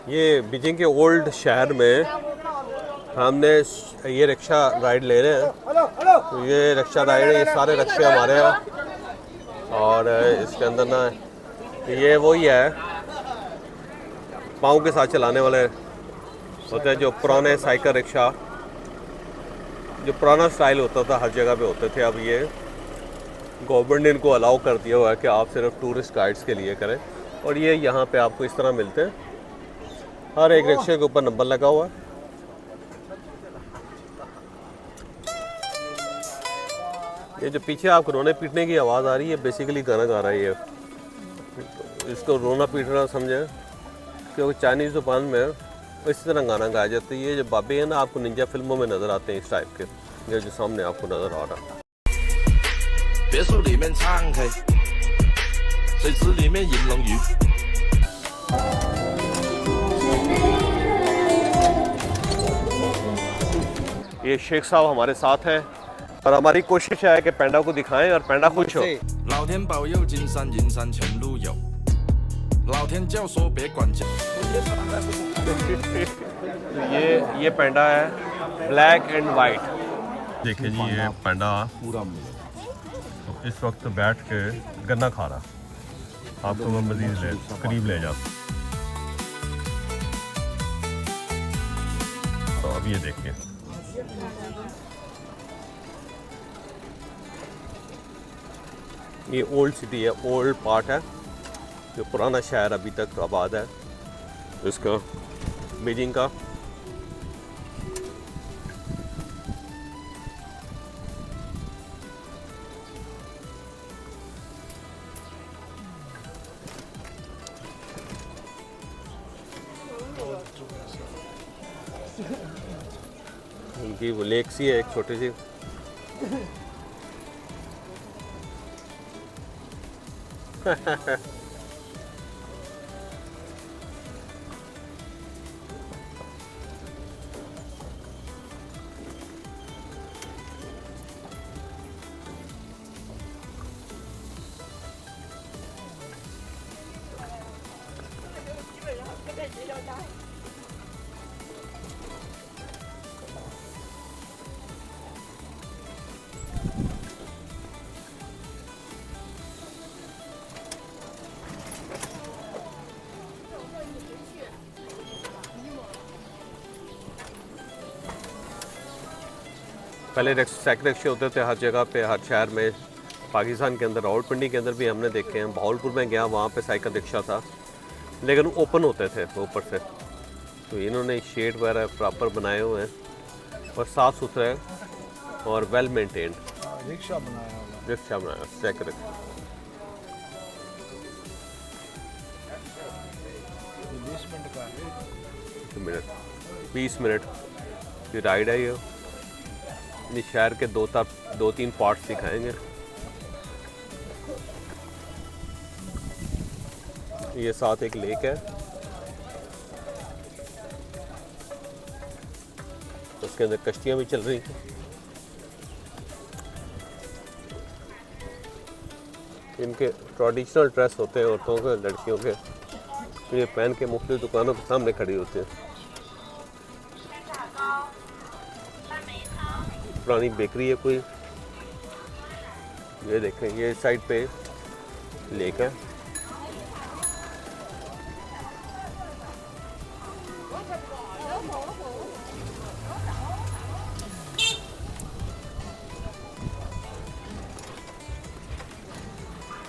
ये बीजिंग के ओल्ड शहर में हमने ये रिक्शा राइड ले रहे हैं। तो ये रिक्शा राइड है, ये सारे रिक्शे हमारे हैं और इसके अंदर ना ये वही है पाँव के साथ चलाने वाले होते हैं, जो पुराने साइकिल रिक्शा जो पुराना स्टाइल होता था हर जगह पे होते थे। अब ये गवर्नमेंट ने इनको अलाउ कर दिया हुआ है कि आप सिर्फ टूरिस्ट गाइड्स के लिए करें। और ये यहाँ पे आपको इस तरह मिलते हैं, हर एक रिक्शे के ऊपर नंबर लगा हुआ है। ये जो पीछे आपको रोने पीटने की आवाज़ आ रही है बेसिकली गाना गा रहा है ये। इसको रोना पीटना समझें, क्योंकि चाइनीज़ ज़ुबान में इस तरह गाना गाया जाता है। ये जो बाबे हैं ना आपको निंजा फिल्मों में नज़र आते हैं इस टाइप के, ये जो सामने आपको नज़र आ रहा है। ये शेख साहब हमारे साथ हैं और हमारी कोशिश है कि पैंडा को दिखाएं और पैंडा खुश हो। ये पैंडा है ब्लैक एंड वाइट। देखिए जी ये पैंडा पूरा तो इस वक्त बैठ के गन्ना खा रहा। आपको मैं मजीद करीब ले जाता। तो अब ये देखिए ये ओल्ड सिटी है, ओल्ड पार्ट है, जो पुराना शहर अभी तक आबाद है इसका बीजिंग का। उनकी वो लेक सी है एक छोटी सी। पहले साइकिल रिक्शे होते थे हर जगह पे, हर शहर में। पाकिस्तान के अंदर रावलपिंडी के अंदर भी हमने देखे हैं। भावलपुर में गया वहाँ पे साइकिल रिक्शा था, लेकिन ओपन होते थे ऊपर से। तो इन्होंने शेड वगैरह प्रॉपर बनाए हुए हैं और साफ़ सुथरा है और वेल मेंटेन्ड रिक्शा बनाया साइकिल रिक्शा। 20 मिनट की राइड है ये। इस शहर के दो तीन पार्ट्स दिखाएंगे। ये साथ एक लेक है, उसके अंदर कश्तियां भी चल रही हैं। इनके ट्रेडिशनल ड्रेस होते हैं औरतों के, लड़कियों के, तो ये पहन के मुख्तलिफ दुकानों के सामने खड़ी होती हैं। पुरानी बेकरी है कोई। ये देखें ये साइड पे लेक है।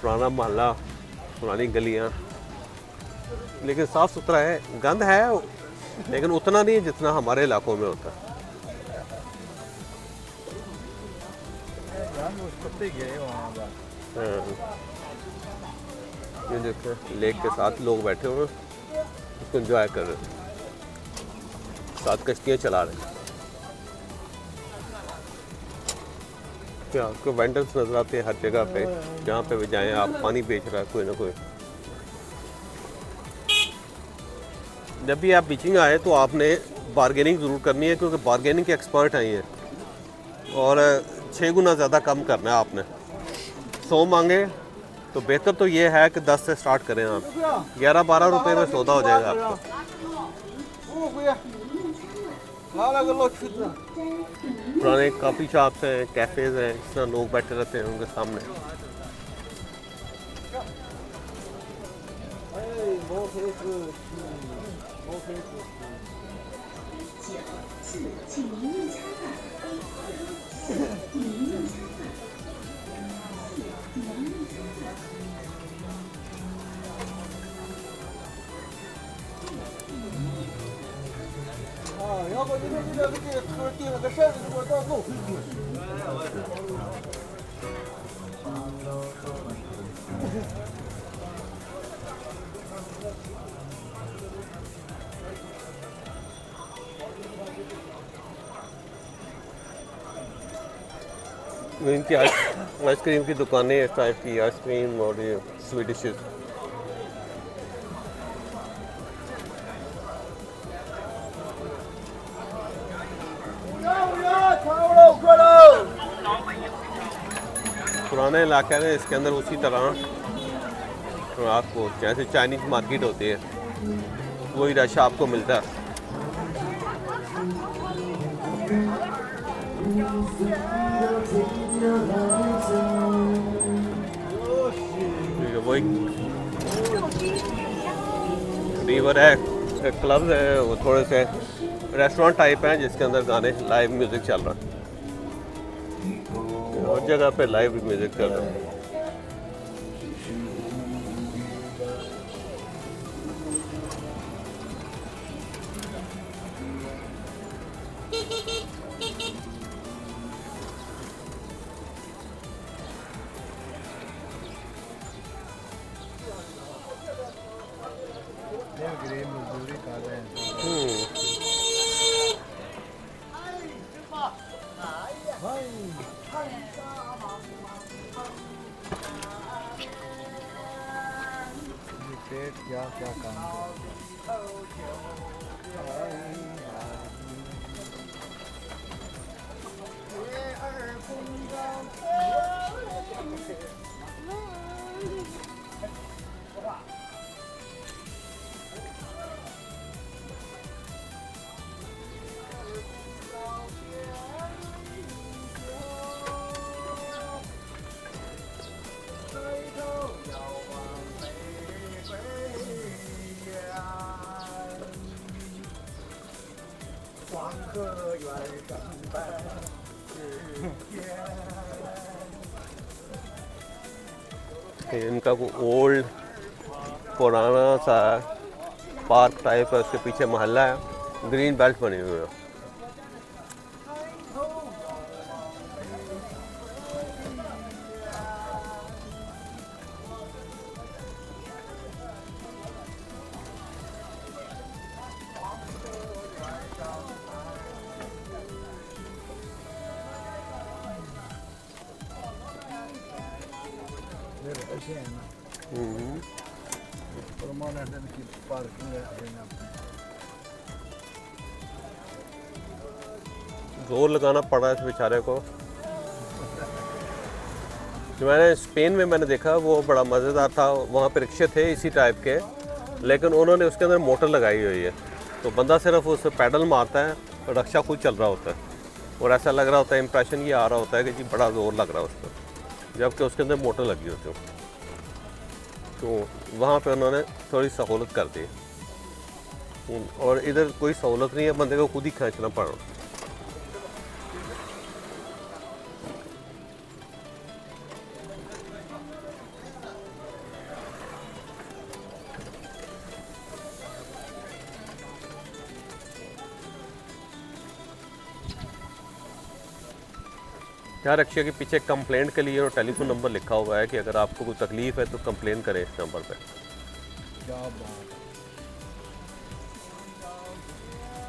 पुराना मोहल्ला, पुरानी गलियां, लेकिन साफ सुथरा है। गंद है लेकिन उतना नहीं जितना हमारे इलाकों में होता है। ये देखिए लेक के साथ लोग बैठे हुए हैं, उसको एंजॉय कर रहे हैं, साथ कश्तियाँ चला रहे हैं। क्या आपको वेंडर्स नजर आते हैं हर जगह पे, जहाँ पे भी जाएं आप पानी बेच रहा है कोई ना कोई। जब भी आप बीजिंग आए तो आपने बारगेनिंग ज़रूर करनी है, क्योंकि बारगेनिंग के एक्सपर्ट हैं ये, और 6 गुना ज़्यादा कम करना है आपने। 100 मांगे तो बेहतर तो ये है कि 10 से स्टार्ट करें आप। 11-12 रुपए में सौदा हो जाएगा आपका। पुराने काफ़ी शॉप्स हैं, कैफ़ेज़ हैं, जिस तरह लोग बैठे रहते हैं उनके सामने। इनकी आइसक्रीम की दुकानें इस टाइप की आइसक्रीम और ये स्वीट डिशेज। पुराने इलाके में इसके अंदर उसी तरह आपको जैसे चाइनीज़ मार्केट होती है वही रश आपको मिलता है। वही रिवर है, क्लब है, वो थोड़े से रेस्टोरेंट टाइप हैं जिसके अंदर गाने लाइव म्यूज़िक चल रहा है। और जगह पे लाइव म्यूज़िक चल रहा है। क्या क्या काम इनका वो ओल्ड पुराना सा पार्क टाइप है, उसके पीछे मोहल्ला है, ग्रीन बेल्ट बनी हुई है। ऐसे है ना परमानेंट की पार्किंग है। जोर लगाना पड़ा इस बेचारे को। जो मैंने स्पेन में मैंने देखा वो बड़ा मज़ेदार था। वहाँ पे रिक्शे थे इसी टाइप के, लेकिन उन्होंने उसके अंदर मोटर लगाई हुई है, तो बंदा सिर्फ उस पैडल मारता है और रिक्शा खुद चल रहा होता है और ऐसा लग रहा होता है, इंप्रेशन ये आ रहा होता है कि जी बड़ा ज़ोर लग रहा है उस पर, जबकि उसके अंदर मोटर लगी होती है। तो वहाँ पे उन्होंने थोड़ी सहूलत कर दी और इधर कोई सहूलत नहीं है, बंदे को खुद ही खींचना पड़ रहा। यहाँ रिक्शे के पीछे कंप्लेंट के लिए और टेलीफोन नंबर लिखा हुआ है कि अगर आपको कोई तकलीफ़ है तो कंप्लेन करें इस नंबर पे। क्या बात,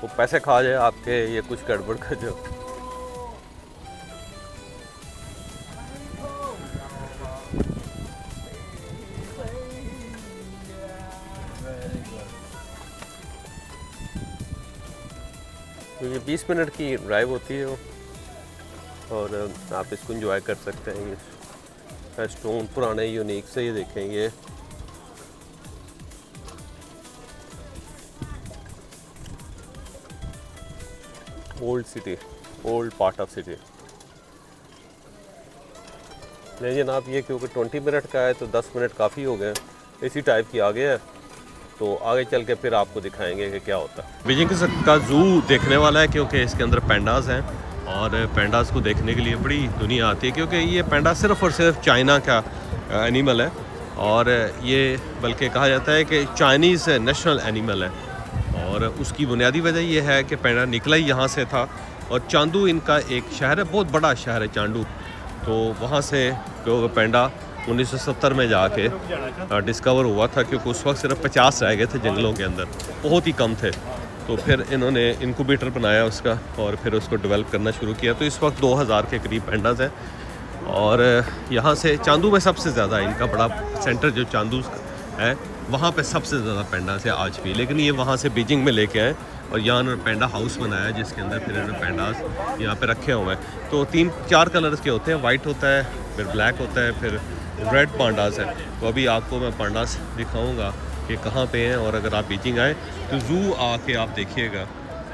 वो पैसे खा जाए आपके, ये कुछ गड़बड़ कर जो। तो ये 20 मिनट की ड्राइव होती है वो, और आप इसको एंजॉय कर सकते हैं। ये स्टोन पुराने यूनिक से ये देखेंगे। Old city, old part of city. नहीं जनाब, ये क्योंकि 20 मिनट का है तो 10 मिनट काफ़ी हो गए, इसी टाइप की आगे है, तो आगे चल के फिर आपको दिखाएंगे कि क्या होता है। बीजिंग का ज़ू देखने वाला है क्योंकि इसके अंदर पैंडाज हैं और पैंडाज को देखने के लिए बड़ी दुनिया आती है, क्योंकि ये पैंडा सिर्फ़ और सिर्फ चाइना का एनिमल है और ये बल्कि कहा जाता है कि चाइनीज़ नेशनल एनिमल है। और उसकी बुनियादी वजह यह है कि पैंडा निकला ही यहाँ से था और चांदू इनका एक शहर है, बहुत बड़ा शहर है चांडू, तो वहाँ से जो पैंडा 1970 में जाके डिस्कवर हुआ था, क्योंकि उस वक्त सिर्फ 50 रह गए थे जंगलों के अंदर, बहुत ही कम थे। तो फिर इन्होंने इनक्यूबेटर बनाया उसका और फिर उसको डेवलप करना शुरू किया। तो इस वक्त 2000 के करीब पैंडाज हैं और यहाँ से चांदू में सबसे ज़्यादा इनका बड़ा सेंटर जो चांदू है वहाँ पे सबसे ज़्यादा पैंडाज है आज भी। लेकिन ये वहाँ से बीजिंग में लेके आए और यहाँ उन्होंने पैंडा हाउस बनाया जिसके अंदर फिर इन्होंने पैंडाज यहाँ पे रखे हुए हैं। तो 3-4 कलर्स के होते हैं, वाइट होता है, फिर ब्लैक होता है, फिर रेड पांडास है। तो अभी आपको मैं पांडास दिखाऊंगा कि कहाँ पे हैं, और अगर आप बीजिंग आए तो ज़ू आके आप देखिएगा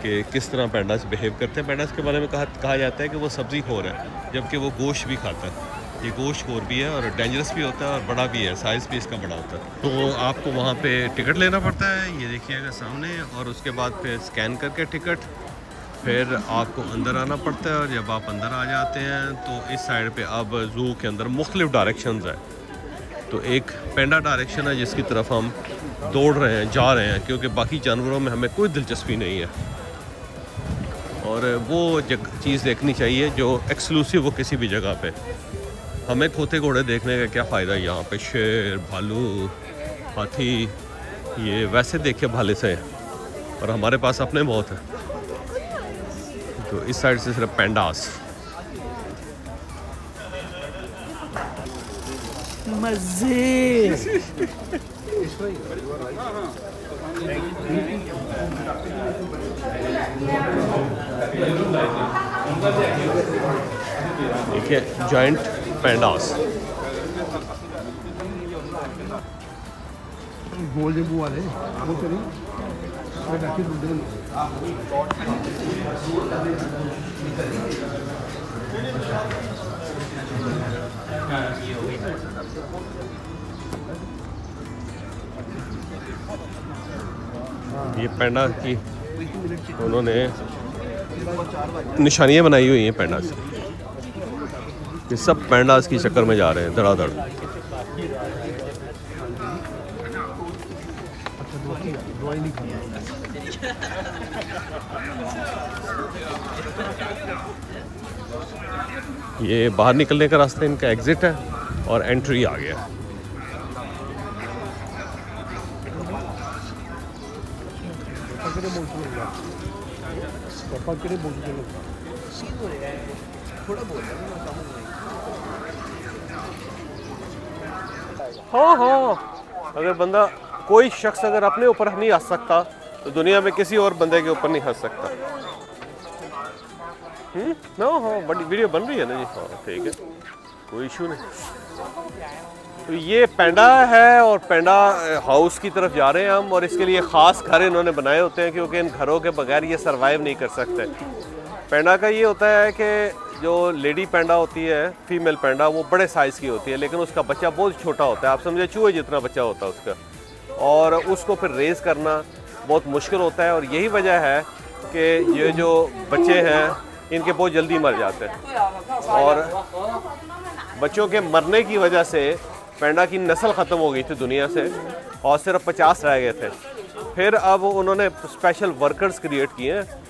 कि किस तरह पैंडास बिहेव करते हैं। पैंडास के बारे में कहा जाता है कि वो सब्ज़ी खोर है, जबकि वो गोश्त भी खाता है। ये गोश्त खोर भी है और डेंजरस भी होता है और बड़ा भी है, साइज़ भी इसका बड़ा होता है। तो आपको वहाँ पे टिकट लेना पड़ता है, ये देखिएगा सामने, और उसके बाद फिर स्कैन करके टिकट, फिर आपको अंदर आना पड़ता है। और जब आप अंदर आ जाते हैं तो इस साइड पे अब ज़ू के अंदर मुख्तलिफ डायरेक्शंस है। तो एक पैंडा डायरेक्शन है जिसकी तरफ हम दौड़ रहे हैं, जा रहे हैं, क्योंकि बाकी जानवरों में हमें कोई दिलचस्पी नहीं है और वो चीज़ देखनी चाहिए जो एक्सक्लूसिव हो किसी भी जगह पे। हमें खोते घोड़े देखने का क्या फ़ायदा है यहाँ पे, शेर, भालू, हाथी, ये वैसे देखे भाले से, और हमारे पास अपने बहुत हैं। तो इस साइड से सिर्फ पैंडास। मज़े देखिए जॉइंट पैंडास। गोल जेबू वाले वो करी और बाकी दूसरे ये पैंडा की उन्होंने निशानियाँ बनाई हुई हैं पैंडास। ये सब पैंडास की चक्कर में जा रहे हैं धड़ाधड़। दवाई नहीं खानी। ये बाहर निकलने का रास्ता इनका एग्जिट है और एंट्री आ गया। हाँ हाँ, अगर बंदा कोई शख्स अगर अपने ऊपर नहीं हंस सकता तो दुनिया में किसी और बंदे के ऊपर नहीं हंस सकता। ना हाँ, बड़ी वीडियो बन रही है ना जी, हाँ ठीक है, कोई इशू नहीं। तो ये पैंडा है और पैंडा हाउस की तरफ जा रहे हैं हम, और इसके लिए ख़ास घर इन्होंने बनाए होते हैं क्योंकि इन घरों के बगैर ये सरवाइव नहीं कर सकते। पैंडा का ये होता है कि जो लेडी पैंडा होती है, फीमेल पैंडा, वो बड़े साइज़ की होती है, लेकिन उसका बच्चा बहुत छोटा होता है, आप समझे चूहे जितना बच्चा होता है उसका, और उसको फिर रेज़ करना बहुत मुश्किल होता है। और यही वजह है कि ये जो बच्चे हैं इनके बहुत जल्दी मर जाते हैं, और बच्चों के मरने की वजह से पैंडा की नस्ल ख़त्म हो गई थी दुनिया से और सिर्फ 50 रह गए थे। फिर अब उन्होंने स्पेशल वर्कर्स क्रिएट किए हैं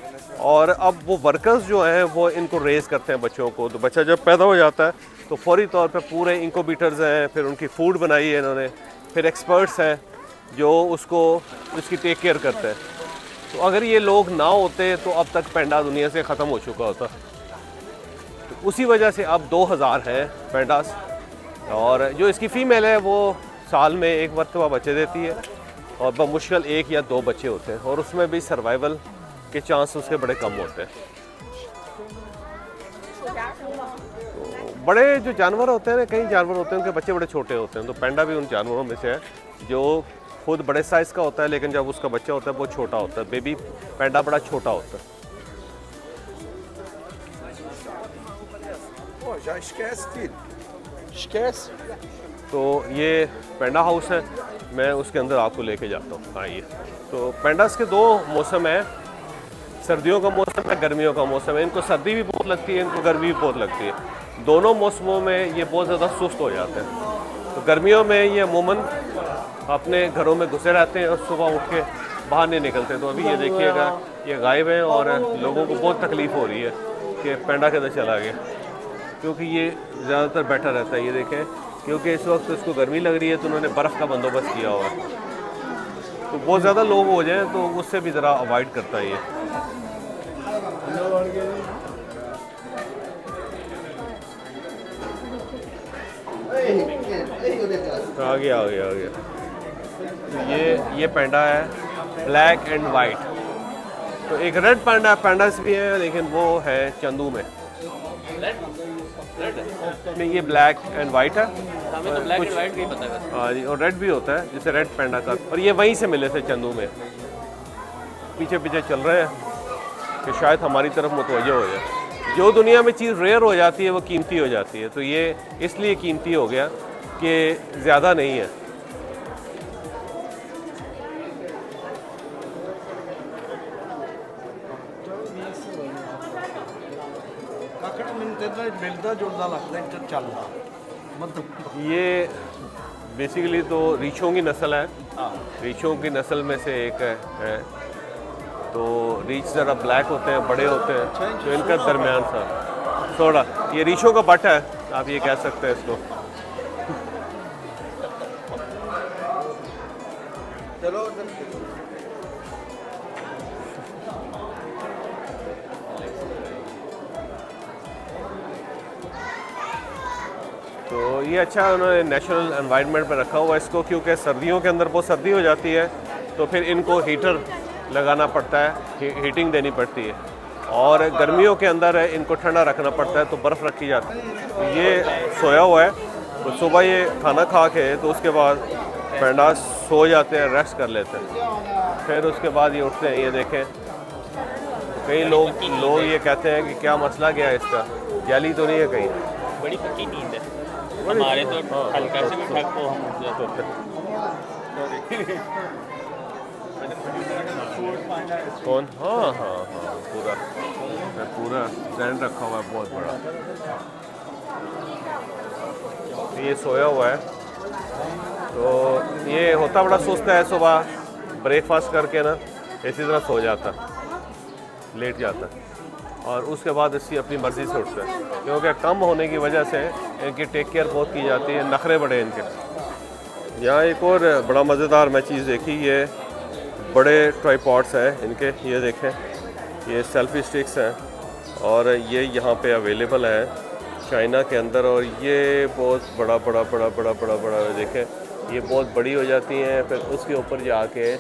और अब वो वर्कर्स जो हैं वो इनको रेज़ करते हैं बच्चों को। तो बच्चा जब पैदा हो जाता है तो फौरी तौर पे पूरे इंक्यूबेटर्स हैं, फिर उनकी फूड बनाई है इन्होंने, फिर एक्सपर्ट्स हैं जो उसकी टेक केयर करते हैं। तो अगर ये लोग ना होते तो अब तक पैंडा दुनिया से ख़त्म हो चुका होता। तो उसी वजह से अब 2000 हैं पैंडास, और जो इसकी फ़ीमेल है वो साल में एक मरतबा बच्चे देती है और बमुश्किल 1 या 2 बच्चे होते हैं, और उसमें भी सर्वाइवल के चांस उसके बड़े कम होते हैं। तो बड़े जो जानवर होते हैं ना, कई जानवर होते हैं उनके बच्चे बड़े छोटे होते हैं, तो पैंडा भी उन जानवरों में से है जो खुद बड़े साइज़ का होता है, लेकिन जब उसका बच्चा होता है वो छोटा होता है। बेबी पैंडा बड़ा छोटा होता है। já esquece, filho. Esquece. तो ये पेंडा हाउस है, मैं उसके अंदर आपको लेके जाता हूँ, आइए। तो पेंडास के दो मौसम हैं, सर्दियों का मौसम है, गर्मियों का मौसम है। इनको सर्दी भी बहुत लगती है, इनको गर्मी भी बहुत लगती है। दोनों मौसमों में ये बहुत ज़्यादा सुस्त हो जाते हैं। तो गर्मियों में ये अमूमन अपने घरों में घुसे रहते हैं और सुबह उठ के बाहर नहीं निकलते। तो अभी ये देखिएगा, ये गायब हैं और लोगों को बहुत तकलीफ़ हो रही है कि पेंडा किधर चला गया, क्योंकि ये ज़्यादातर बैठा रहता है। ये देखें, क्योंकि इस वक्त इसको गर्मी लग रही है तो उन्होंने बर्फ़ का बंदोबस्त किया हुआ है। तो बहुत ज़्यादा लोग हो जाएं तो उससे भी ज़रा अवॉइड करता है ये। आ गया आ गया आ गया। तो ये पेंडा है ब्लैक एंड वाइट। तो एक रेड पैंडास भी है, लेकिन वो है चंदू में। नहीं, ये ब्लैक एंड वाइट है। हमें तो ब्लैक एंड वाइट नहीं पता है। हाँ जी, और रेड भी होता है, जैसे रेड पैंडा का। और ये वहीं से मिले थे चंदू में। पीछे पीछे चल रहे हैं कि शायद हमारी तरफ मुतवज्जो हो जाए। जो दुनिया में चीज़ रेयर हो जाती है वो कीमती हो जाती है। तो ये इसलिए कीमती हो गया कि ज़्यादा नहीं है। काकड़ मिलता मिलता जुलता लगता है चलता मतलब। ये बेसिकली तो रीछों की नस्ल है, रीछों की नस्ल में से एक है। तो रीछ ज़रा ब्लैक होते हैं, बड़े होते हैं, तो इनका दरमियान सा थोड़ा, ये रीछों का बट है, आप ये कह सकते हैं इसको। चलो तो ये अच्छा उन्होंने नेचुरल एनवायरनमेंट में रखा हुआ है इसको, क्योंकि सर्दियों के अंदर बहुत सर्दी हो जाती है तो फिर इनको हीटर लगाना पड़ता है, हीटिंग देनी पड़ती है। और गर्मियों के अंदर इनको ठंडा रखना पड़ता है, तो बर्फ़ रखी जाती है। तो ये सोया हुआ है, तो सुबह ये खाना खा के तो उसके बाद पेंडा सो जाते हैं, रेस्ट कर लेते हैं। फिर उसके बाद ये उठते हैं। ये देखें, कई लोग ये कहते हैं कि क्या मसला क्या है इसका, जैली तो नहीं है कहीं। बड़ी पक्की नींद है हमारे, तो हल्का से भी ठग को हम उठ जाते हैं। कौन? हाँ हाँ हाँ, पूरा स्टैंड रखा हुआ है बहुत बड़ा। ये सोया हुआ है, तो ये होता बड़ा सुस्त है। सुबह ब्रेकफास्ट करके ना इसी तरह सो जाता, लेट जाता, और उसके बाद इसकी अपनी मर्ज़ी से उठता है, क्योंकि कम होने की वजह से इनकी टेक केयर बहुत की जाती है, नखरे बड़े इनके। यहाँ एक और बड़ा मज़ेदार मैं चीज़ देखी, ये बड़े ट्राइपॉड्स हैं इनके। ये देखें, ये सेल्फी स्टिक्स हैं और ये यहाँ पे अवेलेबल है चाइना के अंदर। और ये बहुत बड़ा देखें, ये बहुत बड़ी हो जाती हैं। फिर उसके ऊपर जाके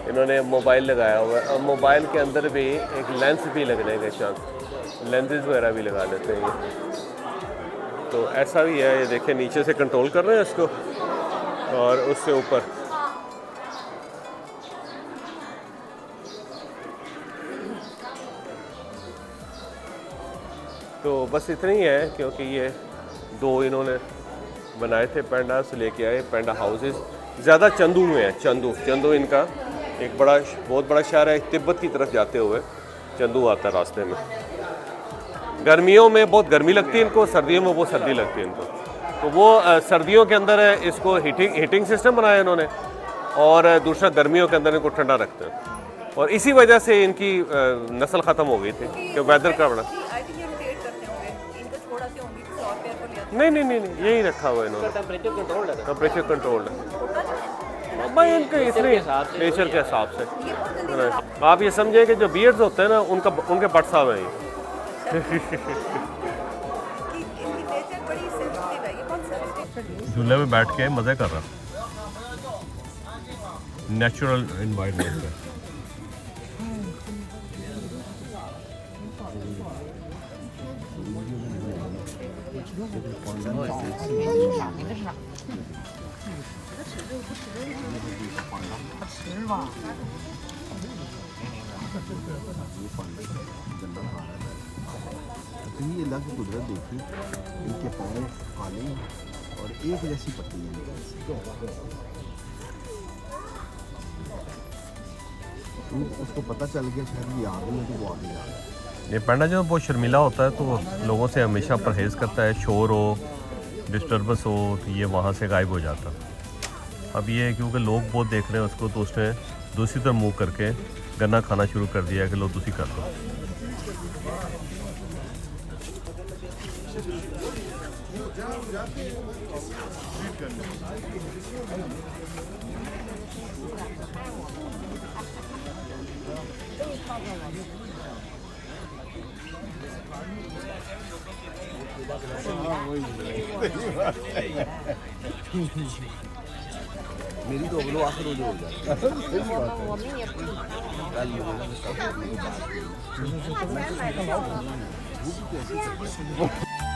इन्होंने मोबाइल लगाया हुआ है, और मोबाइल के अंदर भी एक लेंस भी लगने के चांस, लेंसेज वगैरह भी लगा लेते हैं ये। तो ऐसा भी है, ये देखें, नीचे से कंट्रोल कर रहे हैं इसको और उससे ऊपर। तो बस इतना ही है, क्योंकि ये दो इन्होंने बनाए थे पेंडास, लेके आए पेंडा हाउसेस। ज़्यादा चंदू में है, चंदू इनका एक बहुत बड़ा शहर है। तिब्बत की तरफ जाते हुए चंदू आता है रास्ते में। गर्मियों में बहुत गर्मी लगती है इनको, सर्दियों में बहुत सर्दी लगती है इनको। तो वो सर्दियों के अंदर इसको हीटिंग सिस्टम बनाया इन्होंने, और दूसरा गर्मियों के अंदर इनको ठंडा रखते हैं। और इसी वजह से इनकी नस्ल ख़त्म हो गई थी कि वेदर का बड़ा। नहीं, यही रखा हुआ है इन्होंने, टेम्परेचर कंट्रोल है। टेम्परेचर कंट्रोल्ड है भाई इनके, इतने नेचर के हिसाब से। आप ये समझे कि जो बियर्ड्स होते हैं ना, उनके बट साहब हैं झूले में बैठ के मज़े कर रहा, नेचुरल एनवायरनमेंट में। ही अल्लाह की कुदरत देखी, इनके पाँव काले और एक जैसी पट्टी है। उसको पता चल गया शायद ये आ गई है तो वो आ गया। ये पैंडा जो बहुत शर्मिला होता है तो लोगों से हमेशा परहेज़ करता है, शोर हो डिस्टर्बेंस हो तो ये वहाँ से गायब हो जाता। अब ये है क्योंकि लोग बहुत देख रहे हैं उसको तो उसने दूसरी तरफ मुँह करके गन्ना खाना शुरू कर दिया कि लो दूसरी कर दो। मेरी तो अगलो आखिर रोज हो जाती है।